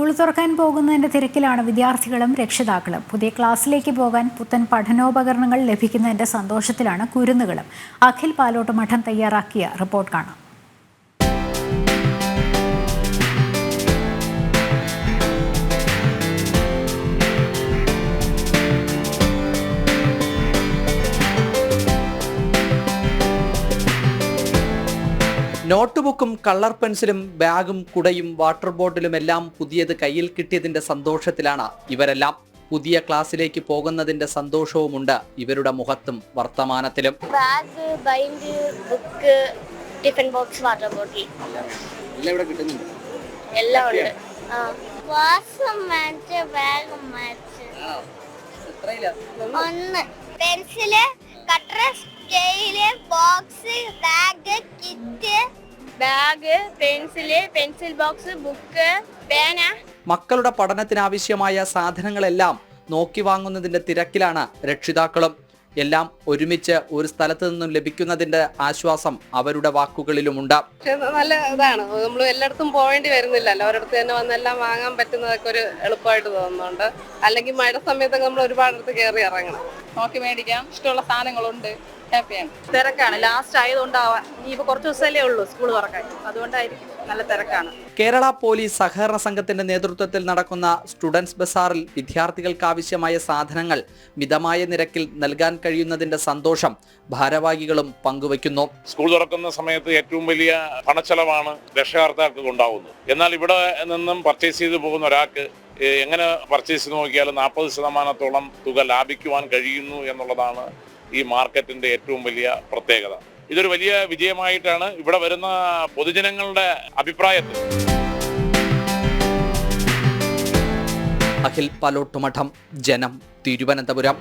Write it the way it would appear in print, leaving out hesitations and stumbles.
School തുറക്കാൻ പോകുന്നതിന്റെ തിരക്കിലാണ് വിദ്യാർത്ഥികളും രക്ഷിതാക്കളും. പുതിയ ക്ലാസ്സിലേക്ക് പോകാൻ പുത്തൻ പഠനോപകരണങ്ങൾ ലഭിക്കുന്നതിന്റെ സന്തോഷത്തിലാണ് കുരുന്നുകളും. അഖിൽ പാലോട്ട് മഠം തയ്യാറാക്കിയ റിപ്പോർട്ട് കാണാം. നോട്ട്ബുക്കും കളർ പെൻസിലും ബാഗും കുടയും വാട്ടർ ബോട്ടിലും എല്ലാം പുതിയത് കയ്യിൽ കിട്ടിയതിന്റെ സന്തോഷത്തിലാണ് ഇവരെല്ലാം. പുതിയ ക്ലാസ്സിലേക്ക് പോകുന്നതിന്റെ സന്തോഷവുമുണ്ട് ഇവരുടെ മുഖത്തും വർത്തമാനത്തിലും. Bag, bind, book, tiffin box, water bottle എല്ലാം ഉണ്ട്. Pencil, cutter, scale, box, bag, pencil box, book, പേന. മക്കളുടെ പഠനത്തിനാവശ്യമായ സാധനങ്ങളെല്ലാം നോക്കി വാങ്ങുന്നതിന്റെ തിരക്കിലാണ് രക്ഷിതാക്കളും. എല്ലാം ഒരുമിച്ച് ഒരു സ്ഥലത്ത് നിന്നും ലഭിക്കുന്നതിന്റെ ആശ്വാസം അവരുടെ വാക്കുകളിലുമുണ്ട്. നല്ല ഇതാണ്, നമ്മൾ എല്ലായിടത്തും പോവേണ്ടി വരുന്നില്ലല്ലോ, ഒരിടത്ത് തന്നെ വന്നെല്ലാം വാങ്ങാൻ പറ്റുന്നതൊക്കെ ഒരു എളുപ്പമായിട്ട് തോന്നുന്നുണ്ട്. അല്ലെങ്കിൽ മഴ സമയത്തൊക്കെ നമ്മൾ ഒരുപാടിടത്ത് കയറി ഇറങ്ങണം, നോക്കി മേടിക്കാം, ഇഷ്ടമുള്ള സാധനങ്ങളുണ്ട്. ഹാപ്പിയാണ്. തിരക്കാണ്, ലാസ്റ്റ് ആയതുകൊണ്ടാവാം. ഇനിയിപ്പോൾ കുറച്ച് ദിവസമല്ലേ ഉള്ളൂ സ്കൂൾ തുറക്കാൻ, അതുകൊണ്ടായിരിക്കും നല്ല തിരക്കാണ്. കേരള പോലീസ് സഹകരണ സംഘത്തിന്റെ നേതൃത്വത്തിൽ നടക്കുന്ന സ്റ്റുഡൻസ് ബസാറിൽ വിദ്യാർത്ഥികൾക്ക് ആവശ്യമായ സാധനങ്ങൾ മിതമായ നിരക്കിൽ നൽകാൻ കഴിയുന്നതിന്റെ സന്തോഷം ഭാരവാഹികളും പങ്കുവയ്ക്കുന്നു. സ്കൂൾ തുറക്കുന്ന സമയത്ത് ഏറ്റവും വലിയ പണച്ചെലവാണ് രക്ഷകർത്താക്കൾക്ക് ഉണ്ടാവുന്നത്. എന്നാൽ ഇവിടെ നിന്നും പർച്ചേസ് ചെയ്ത് പോകുന്ന ഒരാൾക്ക് എങ്ങനെ പർച്ചേസ് ചെയ്ത് നോക്കിയാലും 40% തുക ലാഭിക്കുവാൻ കഴിയുന്നു എന്നുള്ളതാണ് ഈ മാർക്കറ്റിന്റെ ഏറ്റവും വലിയ പ്രത്യേകത. ഇതൊരു വലിയ വിജയമായിട്ടാണ് ഇവിടെ വരുന്ന പൊതുജനങ്ങളുടെ അഭിപ്രായത്തിൽ. അഖിൽ പാലോട്ട് മഠം, ജനം, തിരുവനന്തപുരം.